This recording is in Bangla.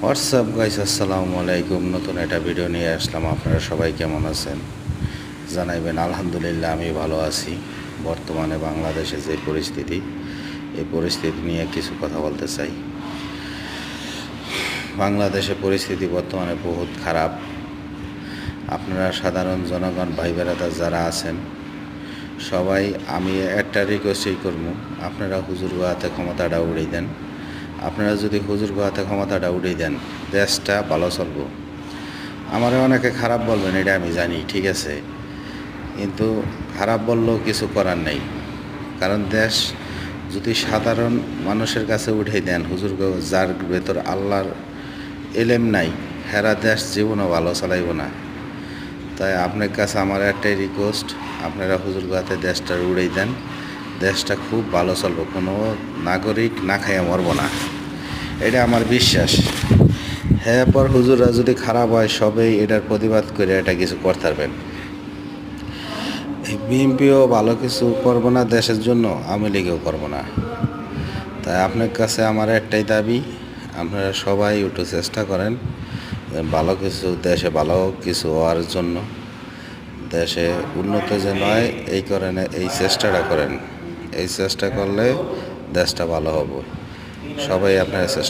হোয়াটসঅ্যাপ গাইস, আসসালামু আলাইকুম। নতুন একটা ভিডিও নিয়ে আসলাম। আপনারা সবাই কেমন আছেন জানাইবেন। আলহামদুলিল্লাহ আমি ভালো আছি। বর্তমানে বাংলাদেশে যে পরিস্থিতি, এই পরিস্থিতি নিয়ে কিছু কথা বলতে চাই। বাংলাদেশের পরিস্থিতি বর্তমানে বহুত খারাপ। আপনারা সাধারণ জনগণ ভাই বেড়াদার যারা আছেন সবাই, আমি একটা রিকোয়েস্টই করব, আপনারা হুজুর গোয়াতে ক্ষমতাটা উড়িয়ে দেন। আপনারা যদি হুজুর গোয়াতে ক্ষমতাটা উড়িয়ে দেন, দেশটা ভালো চলবো। আমারে অনেকে খারাপ বলবেন, এটা আমি জানি, ঠিক আছে, কিন্তু খারাপ বললেও কিছু করার নেই। কারণ দেশ যদি সাধারণ মানুষের কাছে উঠে দেন, হুজুর যার ভেতর আল্লাহর এলেম নাই, হেরা দেশ জীবনও ভালো চালাইব না। তাই আপনার কাছে আমার একটাই রিকোয়েস্ট, আপনারা হুজুর গাতে দেশটা উড়েই দেন, দেশটা খুব ভালো চলবে, কোনো নাগরিক না খাইয়া মরব না, এটা আমার বিশ্বাস। হ্যাঁ, পর হুজুররা যদি খারাপ হয় সবেই এটার প্রতিবাদ করে এটা কিছু করতে পারবেন। এই বিএনপিও ভালো কিছু করব না দেশের জন্য, আওয়ামী লীগও করব না। তাই আপনার কাছে আমার একটাই দাবি, আপনারা সবাই একটু চেষ্টা করেন ভালো কিছু, দেশে ভালো কিছু হওয়ার জন্য, দেশে উন্নত যে নয় এই করেন, এই চেষ্টাটা করেন। এই চেষ্টা করলে দেশটা ভালো হবে। সবাই আপনারা চেষ্টা